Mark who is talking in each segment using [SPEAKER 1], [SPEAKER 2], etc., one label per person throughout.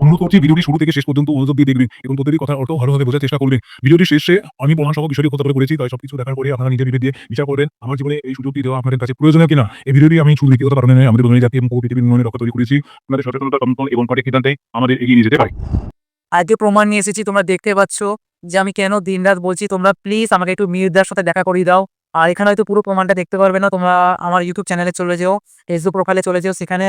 [SPEAKER 1] অনুরোধ করছি ভিডিওটি শুরু থেকে শেষ পর্যন্ত মনোযোগ দিয়ে দেখবেন এবং প্রতিটি কথার অর্থ ভালোভাবে বোঝার চেষ্টা করবেন। ভিডিওটি শেষে আমি প্রমাণ সহ বিষয়টি উপস্থাপন করেছি, তাই সবকিছু দেখার পরে আপনারা নিজের বিবেক দিয়ে বিচার করবেন আমার জীবনে এই সুযোগটি দেওয়া আপনাদের কাছে প্রয়োজনীয় কিনা। এই ভিডিওটি আমি শুধু ব্যক্তিগত কারণে নয়, আমাদের দুজনের জাতি এবং পৃথিবীর উন্নয়নের লক্ষ্যে তৈরি করেছি। আপনাদের সচেতনতা, কর্মফল এবং সঠিক সিদ্ধান্তে আমাদের এগিয়ে নিয়ে যেতে পারে।
[SPEAKER 2] আজকে প্রমাণ নিয়ে এসেছি, তোমরা দেখতে পাচ্ছ যে আমি কেন দিনরাত বলছি তোমরা প্লিজ আমাকে একটু মির্জার সাথে দেখা করিয়ে দাও। আর এখানে হয়তো পুরো প্রমাণটা দেখতে পারবে না, তোমরা আমার ইউটিউব চ্যানেলে চলে যেও, ফেসবুক প্রোফাইলে চলে যেও, সেখানে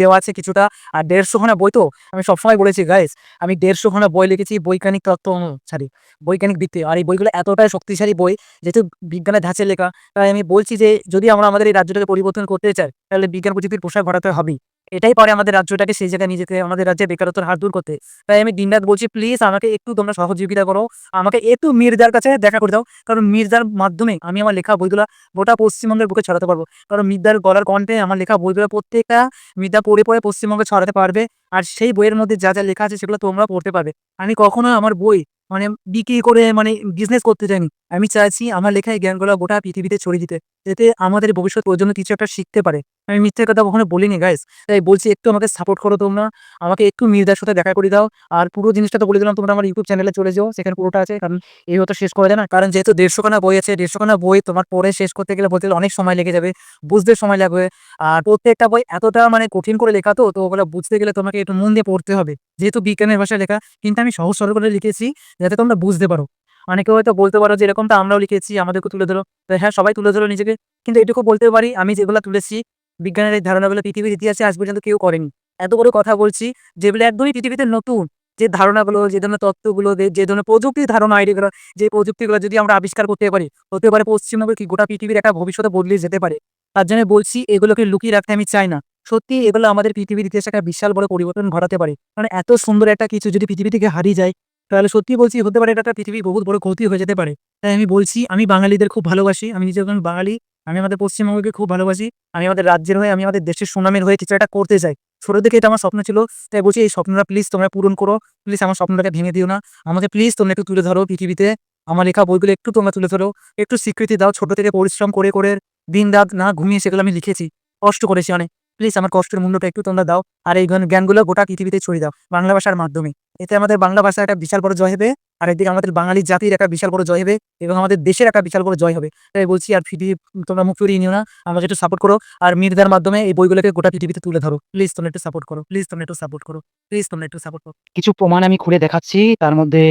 [SPEAKER 2] দেওয়া আছে কিছুটা। আর 150 খানা বই, তো আমি সবসময় বলেছি গাইস, আমি 150 খানা বই লিখেছি বৈজ্ঞানিক তত্ত্ব অনুসারে, বৈজ্ঞানিক ভিত্তি। আর এই বইগুলো এতটাই শক্তিশালী বই, যেহেতু বিজ্ঞানের ধাঁচে লেখা, তাই আমি বলছি যে যদি আমরা আমাদের এই রাজ্যটাকে পরিবর্তন করতে চাই, তাহলে বিজ্ঞান প্রযুক্তির প্রসার ঘটাতে হবেই। এটাই পারে আমাদের রাজ্যটাকে সেই জায়গায় নিজেকে, আমাদের রাজ্যে বেকারত্বের হার দূর করতে। তাই আমি দিনরাত বলছি প্লিজ আমাকে একটু তোমরা সহযোগিতা করো, আমাকে একটু মির্জার কাছে দেখা করে দাও। কারণ মির্জার মাধ্যমে আমি আমার লেখা বইগুলা গোটা পশ্চিমবঙ্গের বুকে ছড়াতে পারবো। কারণ মির্জার গলার কণ্ঠে আমার লেখা বইগুলো প্রত্যেকটা মির্জা পড়ে পড়ে পশ্চিমবঙ্গে ছড়াতে পারবে। আর সেই বইয়ের মধ্যে যা যা লেখা আছে সেগুলো তোমরা পড়তে পারবে। আমি কখনো আমার বই মানে বিক্রি করে মানে বিজনেস করতে চাইনি। আমি চাইছি আমার লেখা এই জ্ঞানগুলো গোটা পৃথিবীতে ছড়িয়ে দিতে, যাতে আমাদের ভবিষ্যৎ প্রজন্ম কিছু একটা শিখতে পারে। আমি মিথ্যে কথা কখনো বলিনি গাইস। তাই বলছি একটু আমাকে সাপোর্ট করো তোমরা, আমাকে একটু মির্জার সাথে দেখা করে দাও। আর পুরো জিনিসটা তো বলে দিলাম, তোমরা আমার ইউটিউব চ্যানেলে চলে যাও, সেখানে পুরোটা আছে। কারণ এই হয়তো শেষ করা যায় না, কারণ যেহেতু 150 খানা বই আছে, 150 খানা বই তোমার পড়ে শেষ করতে গেলে বলতে গেলে অনেক সময় লেগে যাবে, বুঝতে সময় লাগবে। আর প্রত্যেকটা বই এতটা মানে কঠিন করে লেখা, তো ওগুলো বুঝতে গেলে তোমাকে একটু মন দিয়ে পড়তে হবে, যেহেতু বিজ্ঞানের ভাষায় লেখা। কিন্তু আমি সহজ সরল করে লিখেছি যাতে তোমরা বুঝতে পারো। অনেকে হয়তো বলতে পারো যে এরকমটা আমরাও লিখেছি, আমাদেরকে তুলে ধরো। তো হ্যাঁ, সবাই তুলে ধরো নিজেকে, কিন্তু এটুকু বলতে পারি আমি যেগুলো তুলেছি বিজ্ঞানের এই ধারণাগুলো পৃথিবীর ইতিহাসে আজ পর্যন্ত কেউ করেনি। এত বড় কথা বলছি যেগুলো একদমই পৃথিবীতে নতুন, যে ধারণাগুলো, যে ধরনের তত্ত্বগুলো, যে ধরনের প্রযুক্তির ধারণা, আইডিয়াগুলো, যে প্রযুক্তিগুলো যদি আমরা আবিষ্কার করতে পারি, হতে পারে পশ্চিমবঙ্গের কি গোটা পৃথিবীর একটা ভবিষ্যতে বদলে যেতে পারে। তার জন্য বলছি এগুলোকে লুকিয়ে রাখতে আমি চাই না। সত্যি এগুলো আমাদের পৃথিবীর ইতিহাসে একটা বিশাল বড় পরিবর্তন ঘটাতে পারে। মানে এত সুন্দর একটা কিছু যদি পৃথিবী থেকে হারিয়ে যায়, তাহলে সত্যি বলছি হতে পারে এটা একটা পৃথিবীর বহুত বড় ক্ষতি হয়ে যেতে পারে। তাই আমি বলছি আমি বাঙালিদের খুব ভালোবাসি, আমি নিজে একজন বাঙালি, আমি আমাদের পশ্চিমবঙ্গকে খুব ভালোবাসি। আমি আমাদের রাজ্যের হয়ে, আমি আমাদের দেশের সুনামের হয়ে কিছু একটা করতে চাই। ছোট থেকে এটা আমার স্বপ্ন ছিল। তাই বলছি এই স্বপ্নটা প্লিজ তোমরা পূরণ করো। প্লিজ আমার স্বপ্নটাকে ভেঙে দিও না। আমাকে প্লিজ তোমরা একটু তুলে ধরো পৃথিবীতে। আমার লেখা বইগুলো একটু তোমরা তুলে ধরো। একটু স্বীকৃতি দাও। ছোট থেকে পরিশ্রম করে, করে দিন-রাত না ঘুমিয়ে সেগুলো আমি লিখেছি। কষ্ট করেছি অনেক। প্লিজ আমার কষ্টের মূল্যটা একটু তোমরা দাও। আর এই জ্ঞানগুলো গোটা পৃথিবীতে ছড়িয়ে দাও বাংলা ভাষার মাধ্যমে। এতে আমাদের বাংলা ভাষার একটা বিশাল বড় জয় হবে। আর একদিকে আমাদের বাঙালি জাতির একটা বিশাল বড় জয় হবে এবং আমাদের দেশের একটা বিশাল বড় জয় হবে। তাই বলছি আর পৃথিবী তোমরা মুখ ফিরিয়ে নিও না। আমাকে একটু সাপোর্ট করো। আর মির্জার মাধ্যমে এই বইগুলোকে গোটা পৃথিবীতে তুলে ধরো। প্লিজ তোমরা একটু সাপোর্ট করো। প্লিজ তোমরা একটু সাপোর্ট করো। প্লিজ তোমরা একটু সাপোর্ট করো। কিছু প্রমাণ আমি খুলে দেখাচ্ছি। তার মধ্যে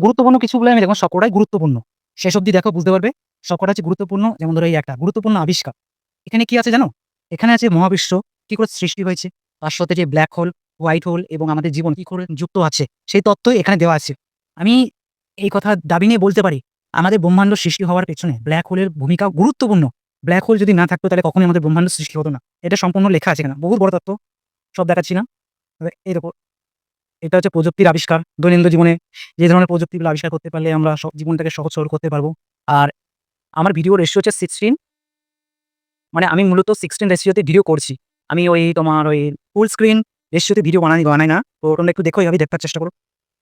[SPEAKER 2] গুরুত্বপূর্ণ কিছুগুলো আমি দেখুন, সবকটাই গুরুত্বপূর্ণ। শেষ অবধি দেখো, বুঝতে পারবে। সবকটা হচ্ছে গুরুত্বপূর্ণ। যেমন ধরো এই একটা গুরুত্বপূর্ণ আবিষ্কার। এখানে কি আছে জানো? এখানে আছে মহাবিশ্ব কি করে সৃষ্টি হয়েছে, তার সাথে যে ব্ল্যাক হোল, হোয়াইট হোল এবং আমাদের জীবন কি করে যুক্ত আছে, সেই তথ্যই এখানে দেওয়া আছে। আমি এই কথা দাবি নিয়ে বলতে পারি, আমাদের ব্রহ্মাণ্ড সৃষ্টি হওয়ার পেছনে ব্ল্যাক হোলের ভূমিকা গুরুত্বপূর্ণ। ব্ল্যাক হোল যদি না থাকতো তাহলে কখনোই আমাদের ব্রহ্মাণ্ড সৃষ্টি হতো না। এটা সম্পূর্ণ লেখা আছে এখানে। বহুত বড় তত্ত্ব, সব দেখাচ্ছি না। তবে এই দেখো, এটা হচ্ছে প্রযুক্তির আবিষ্কার। দৈনন্দিন জীবনে যে ধরনের প্রযুক্তিগুলো আবিষ্কার করতে পারলে আমরা জীবনটাকে সহজ সরল করতে পারবো। আর আমার ভিডিও রেশিও হচ্ছে 16, মানে আমি মূলত 16 রেশিওতে ভিডিও করছি। আমি ওই তোমার ওই ফুল স্ক্রিন রেশিওতে ভিডিও বানাই না। তো তোমরা একটু দেখো, এইভাবে দেখার চেষ্টা করো।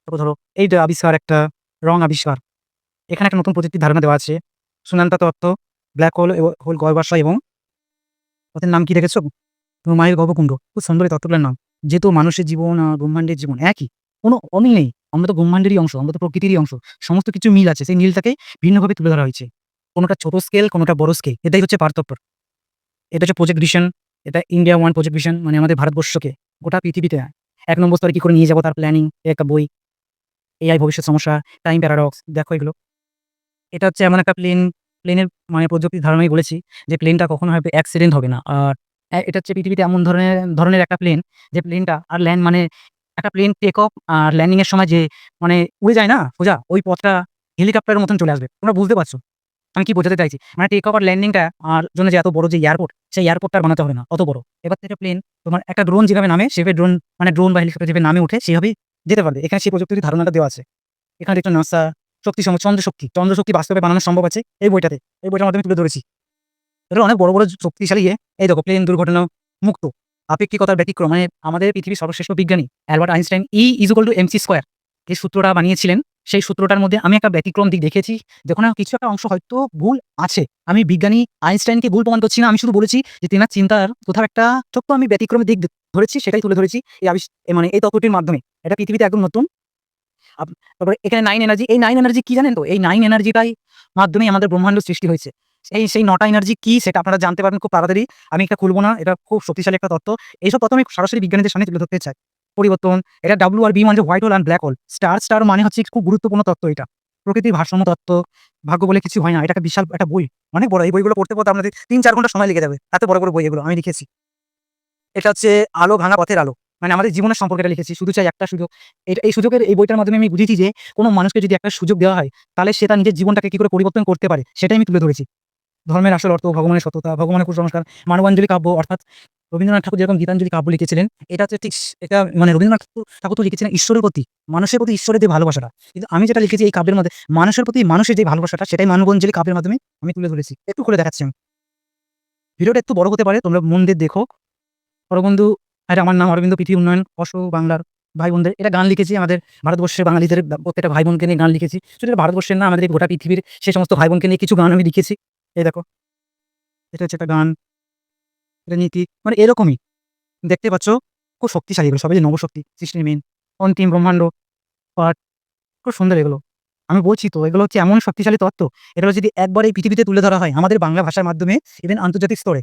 [SPEAKER 2] তারপর ধরো এই যে আবিষ্কার, একটা রং আবিষ্কার। এখানে একটা নতুন প্রযুক্তির ধারণা দেওয়া আছে। সুনান্তা তত্ত্ব, ব্ল্যাক হোল হোল গহ্বর এবং ওদের নাম কি রেখেছো? তোমার মায়ের গর্ভকুণ্ড। খুব সুন্দর এই তত্ত্বগুলোর নাম। যেহেতু মানুষের জীবন আর ব্রহ্মাণ্ডের জীবন একই, কোনো অমিল নেই। আমরা তো ব্রহ্মাণ্ডেরই অংশ, আমরা তো প্রকৃতিরই অংশ। সমস্ত কিছু মিল আছে। সেই মিলটাকেই ভিন্নভাবে তুলে ধরা হয়েছে। কোনোটা ছোট স্কেল, কোনোটা বড় স্কেল। এটাই হচ্ছে পার্থক্য। এটা হচ্ছে প্রজেক্ট ভিশন। এটা ইন্ডিয়া ওয়ান প্রজেক্ট ভিশন, মানে আমাদের ভারতবর্ষকে গোটা পৃথিবীতে ১ নম্বর স্তরে কি করে নিয়ে যাবো তার প্ল্যানিং, একটা বই। এআই ভবিষ্যৎ সমস্যা, টাইম প্যারাডক্স, দেখো এগুলো। এটা হচ্ছে এমন একটা প্লেনের মানে প্রযুক্তির ধারণাই বলেছি যে প্লেনটা কখনো হবে অ্যাক্সিডেন্ট হবে না। আর এটা হচ্ছে পৃথিবীতে এমন ধরনের একটা প্লেন, যে প্লেনটা আর ল্যান্ড মানে একটা প্লেন টেক অফ আর ল্যান্ডিং এর সময় যে মানে উড়ে যায় না সোজা, ওই পথটা হেলিকপ্টারের মতন চলে আসবে। তোমরা বুঝতে পারছো আমি কি বোঝাতে চাইছি? মানে টেক অফ আর ল্যান্ডিংটা আর জন্য যে এত বড় যে এয়ারপোর্ট, সেই এয়ারপোর্টটা আর বানাতে হবে না অত বড়। এবার থেকে প্লেন তোমার একটা ড্রোন যেভাবে নামে, সেভাবে ড্রোন মানে ড্রোন বা হেলিকপ্টার যেভাবে নামে উঠে সেভাবেই যেতে পারবে। এখানে সেই প্রযুক্তির ধারণাটা দেওয়া আছে। এখানে দেখছো নাসা চন্দ্রশক্তি বাস্তবে বানানো সম্ভব আছে এই বইটাতে। এই বইটার মাধ্যমে তুলে ধরেছি। এটা অনেক বড়, বড় শক্তিশালী এই দেখো প্লেন দুর্ঘটনা মুক্ত, আপেক্ষিকতার ব্যতিক্রম। মানে আমাদের পৃথিবীর সর্বশ্রেষ্ঠ বিজ্ঞানী অ্যালবার্ট আইনস্টাইন E = mc², এই সূত্রটা বানিয়েছিলেন।
[SPEAKER 3] সেই সূত্রটার মধ্যে আমি একটা ব্যতিক্রম দিক দেখেছি, যেখানে কিছু একটা অংশ হয়তো ভুল আছে। আমি বিজ্ঞানী আইনস্টাইনকে ভুল প্রমাণ করছি না, আমি শুধু বলেছি যে তেনার চিন্তার কোথাও একটা ছোট্ট আমি ব্যতিক্রমের দিক ধরেছি, সেটাই তুলে ধরেছি মানে এই তত্ত্বটির মাধ্যমে। এটা পৃথিবীতে একদম নতুন। তারপরে এখানে 9 এনার্জি, এই 9 এনার্জি কি জানেন তো? এই 9 এনার্জিটাই মাধ্যমেই আমাদের ব্রহ্মাণ্ড সৃষ্টি হয়েছে। সেই 9টা এনার্জি কি সেটা আপনারা জানতে পারবেন খুব তাড়াতাড়ি। আমি এটা খুলব না, এটা খুব শক্তিশালী একটা তত্ত্ব। এইসব তত্ত্ব আমি সরাসরি বিজ্ঞানীদের সামনে তুলে ধরতে চাই। পরিবর্তন, এটা W আর B মানে white whole and black hole. Star মানে হচ্ছে খুব গুরুত্বপূর্ণ তত্ত্ব এটা। প্রকৃতির ভারসাম্য তত্ত্ব, ভাগ্য বলে কিছু হয় না। এটা একটা বিশাল একটা বই, অনেক বড়। এই বইগুলো পড়তে আপনাদের 3-4 ঘন্টা সময় লেগে যাবে। এত বড় বড় বই এগুলো আমি লিখেছি। এটা হচ্ছে আলো ভাঙা পথের আলো। মানে আমাদের জীবনের সম্পর্কে এটা লিখেছি। শুধু চাই একটা সুযোগ। এই সুযোগের এই বইটার মাধ্যমে আমি বুঝেছি যে কোনো মানুষকে যদি একটা সুযোগ দেওয়া হয়, তাহলে সে তার নিজের জীবনটাকে কি করে পরিবর্তন করতে পারে, সেটাই আমি তুলে ধরেছি। ধর্মের আসল অর্থ, ভগবানের সততা, ভগবানের কুসংস্কার, মানবাঞ্জলি কাব্য, অর্থাৎ রবীন্দ্রনাথ ঠাকুর যেরকম গীতাঞ্জলি কাব্য লিখেছিলেন, এটা হচ্ছে ঠিক এটা মানে রবীন্দ্রনাথ ঠাকুর তো লিখেছিলেন ঈশ্বরের প্রতি, মানুষের প্রতি ঈশ্বরের যে ভালোবাসাটা। কিন্তু আমি যেটা লিখেছি এই কাব্যের মধ্যে, মানুষের প্রতি মানুষের যে ভালোবাসাটা, সেটাই মানবাঞ্জলি কাব্যের মাধ্যমে আমি তুলে ধরেছি। একটু করে দেখাচ্ছি আমি। ভিডিওটা একটু বড় হতে পারে, তোমরা মন দিয়ে দেখো। অরবিন্দু, এটা আমার নাম অরবিন্দ, পৃথিবী উন্নয়ন, বাংলার ভাই বোনদের। এটা গান লিখেছি আমাদের ভারতবর্ষের বাঙালিদের প্রত্যেকটা ভাই বোনকে নিয়ে গান লিখেছি। শুধু এটা ভারতবর্ষের না, আমাদের এই গোটা পৃথিবীর সেই সমস্ত ভাই বোনকে নিয়ে কিছু গান আমি লিখেছি। এই দেখো, এটা হচ্ছে একটা গান, এটা নীতি, মানে এরকমই দেখতে পাচ্ছ। খুব শক্তিশালী এগুলো সবাই, যে নবশক্তি, সৃষ্টির মেন, অন্তিম ব্রহ্মাণ্ড পাঠ, খুব সুন্দর এগুলো। আমি বলছি তো, এগুলো হচ্ছে এমন শক্তিশালী তত্ত্ব, এগুলো যদি একবার এই পৃথিবীতে তুলে ধরা হয় আমাদের বাংলা ভাষার মাধ্যমে, ইভেন আন্তর্জাতিক স্তরে,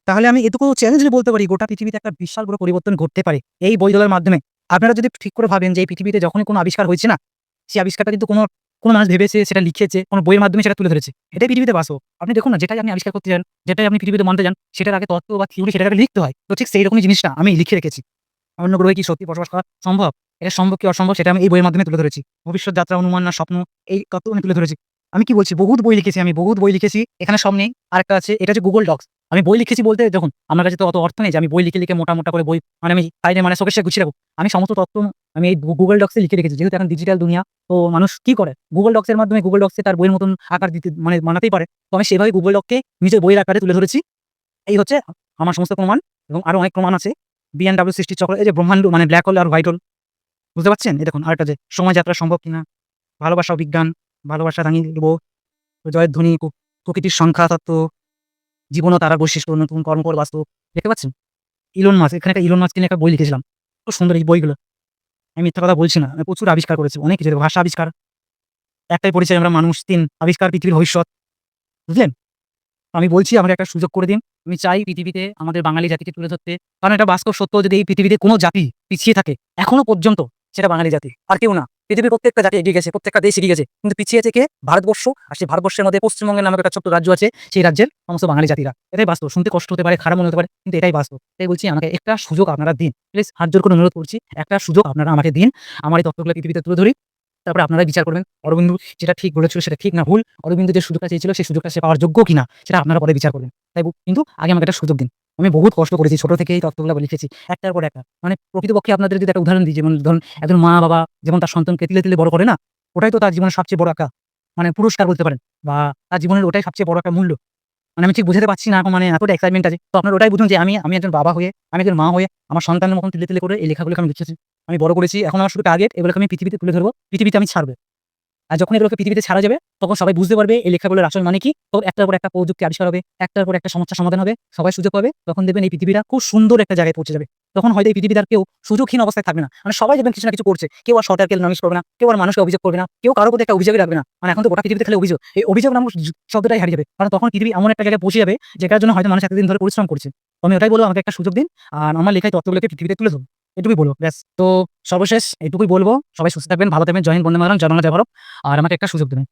[SPEAKER 3] তাহলে আমি এটুকু চ্যালেঞ্জলি বলতে পারি গোটা পৃথিবীতে একটা বিশাল বড় পরিবর্তন ঘটতে পারে এই বইগুলোর মাধ্যমে। আপনারা যদি ঠিক করে ভাবেন যে এই পৃথিবীতে যখনই কোনো আবিষ্কার হয়েছে না, সেই আবিষ্কারটা কিন্তু কোনো কোনো মানুষ ভেবেছে, সেটা লিখেছে, কোনো বইয়ের মাধ্যমে সেটা তুলে ধরেছে। এটাই পৃথিবীতে বাস্তব। আপনি দেখুন না, যেটাই আপনি আবিষ্কার করতে যান, যেটাই আপনি পৃথিবীতে মানতে যান, সেটার আগে তত্ত্ব বা থিওরি সেটাকে লিখতে হয়। তো ঠিক সেই রকমই জিনিসটা আমি লিখে রেখেছি। অন্য গ্রহে কি সত্যি বসবাস করা সম্ভব? এটা সম্ভব কি অসম্ভব, সেটা আমি এই বইয়ের মাধ্যমে তুলে ধরেছি। ভবিষ্যৎ যাত্রা, অনুমান না স্বপ্ন, এই তত্ত্ব আমি তুলে ধরেছি। আমি কি বলছি, বহুত বই লিখেছি আমি, বহুত বই লিখেছি। এখানে সব নেই, আরেকটা আছে, এটা হচ্ছে গুগল ডক্স। আমি বই লিখেছি বলতে, দেখুন আমার কাছে তো অত অর্থ নেই যে আমি বই লিখে লিখে মোটা মোটা করে বই মানে আমি সাইডে মানে শোকেসে গুছিয়ে রাখবো। আমি সমস্ত তত্ত্ব আমি এই গুগল ডক্সে লিখে রেখেছি। যেহেতু এখন ডিজিটাল দুনিয়া, তো মানুষ কি করে, গুগল ডক্সের মাধ্যমে গুগল ডক্সে তার বইয়ের মতন আকার দিতে মানে বানাতেই পারে। তো আমি সেভাবে গুগল ডককে নিজের বইয়ের আকারে তুলে ধরেছি। এই হচ্ছে আমার সমস্ত প্রমাণ, এবং আরো অনেক প্রমাণ আছে। বিএনডব্লিউ সৃষ্টির চক্র, এই যে ব্রহ্মাণ্ড মানে ব্ল্যাক হোল আর হোয়াইট হোল, বুঝতে পারছেন? এই দেখুন আরেকটা, যে সময় যাত্রা সম্ভব কিনা, ভালোবাসা ও বিজ্ঞান, ভালোবাসা রাঙিয়ে দেব, জয়ের ধ্বনি, প্রকৃতির সংখ্যা তত্ত্ব, জীবন ও তারার বৈশিষ্ট্য, নতুন কর্মকর বাস্তব। দেখতে পাচ্ছেন? ইলন মাস্ক, এখানে একটা ইলন মাস্ক নিয়ে একটা বই লিখেছিলাম। খুব সুন্দর এই বইগুলো। আমি মিথ্যা কথা বলছি না। আমি প্রচুর আবিষ্কার করেছি, অনেক কিছু। ভাষা আবিষ্কার, একটাই পরিচয় আমরা মানুষ, 3 আবিষ্কার, পৃথিবীর ভবিষ্যৎ। বুঝলেন? আমি বলছি আমাকে একটা সুযোগ করে দিন। আমি চাই পৃথিবীতে আমাদের বাঙালি জাতিকে তুলে ধরতে। কারণ এটা বাস্তব সত্য, যদি এই পৃথিবীতে কোনো জাতি পিছিয়ে থাকে এখনো পর্যন্ত, সেটা বাঙালি জাতি, আর কেউ না। পৃথিবীর প্রত্যেকটা জাতি এগিয়ে গেছে, প্রত্যেকটা দেশ এগিয়ে গেছে, কিন্তু পিছিয়ে থেকে ভারতবর্ষ। আর সেই ভারতবর্ষের মধ্যে পশ্চিমবঙ্গের নামক একটা ছোট্ট রাজ্য আছে, সেই রাজ্যের সমস্ত বাঙালি জাতিরা। এটাই বাস্তব। শুনতে কষ্ট হতে পারে, খারাপ মনে হতে পারে, কিন্তু এটাই বাস্তব। তাই বলছি আমাকে একটা সুযোগ আপনারা দিন। প্লিজ হাত জোর করে অনুরোধ করছি, একটা সুযোগ আপনারা আমাকে দিন। আমার এই তত্ত্বগুলো পৃথিবীতে তুলে ধরি, তারপরে আপনারা বিচার করবেন অরবিন্দু যেটা ঠিক বলেছিল সেটা ঠিক না ভুল। অরবিন্দু যে সুযোগটা চেয়েছিল সেই সুযোগটা সে পাওয়ার যোগ্য কিনা, সেটা আপনারা পরে বিচার করবেন। কিন্তু আগে আমাকে একটা সুযোগ দিন। আমি বহুত কষ্ট করেছি, ছোট থেকে এই তত্ত্বগুলো লিখেছি একটার পর একটা। মানে প্রকৃতপক্ষে আপনাদের যদি একটা উদাহরণ দিই, যেমন ধরুন একজন মা বাবা যেমন তার সন্তানকে তিলে তিলে বড় করে না, ওটাই তো তার জীবনের সবচেয়ে বড় একটা মানে পুরস্কার বলতে পারেন, বা তার জীবনের ওটাই সবচেয়ে বড় একটা মূল্য। মানে আমি ঠিক বুঝাতে পারছি না এখন, মানে এতটা এক্সাইটমেন্ট আছে। তো আপনারা ওটাই বুঝুন যে আমি একজন বাবা হয়ে, আমি একজন মা হয়ে আমার সন্তানের মতন তিলে তিলে করে এই লেখাগুলোকে আমি লিখেছি, আমি বড় করেছি। এখন আমার শুধু টার্গেট এগুলোকে আমি পৃথিবীতে তুলে ধরবো, পৃথিবীতে আমি ছাড়বো। আর যখন এগুলোকে পৃথিবীতে ছাড়া যাবে, তখন সবাই বুঝতে পারবে এই লেখাগুলোর আসল মানে কি। তখন একটার পর একটা প্রযুক্তি আবিষ্কার হবে, একটার পর একটা সমস্যার সমাধান হবে, সবাই সুযোগ পাবে। তখন দেখবেন এই পৃথিবীটা খুব সুন্দর একটা জায়গায় পৌঁছে যাবে। তখন হয়তো এই পৃথিবীতে আর কেউ সুযোগহীন অবস্থায় থাকবে না। মানে সবাই দেখবেন কিছু না কিছু করছে। কেউ আর সরকারকে নমিস করবে না, কেউ আর মানুষকে অভিযোগ করবে না, কেউ কারোর প্রতি একটা অভিযোগই রাখবে না। মানে এখন তো গোটা পৃথিবীতে খালি অভিযোগ, এই অভিযোগ নামক শব্দটাই হারিয়ে যাবে। কারণ তখন পৃথিবী এমন একটা জায়গায় পৌঁছে যাবে, যেটার জন্য হয়তো মানুষ এতদিন ধরে পরিশ্রম করছে। তো আমি ওটাই বলবো, আমাকে একটা সুযোগ দিন, আর আমার লেখায় তত্ত্বগুলোকে পৃথিবীতে তুলে ধরুন। এটুকুই বলবো, ব্যাস। তো সর্বশেষ এইটুকুই বলবো, সবাই সুস্থ থাকবেন, ভালো থাকবেন। জয় হিন্দ, বন্দে মাতরম, জয় বাংলা, জয় ভারত। আর আমাকে একটা সুযোগ দেবেন।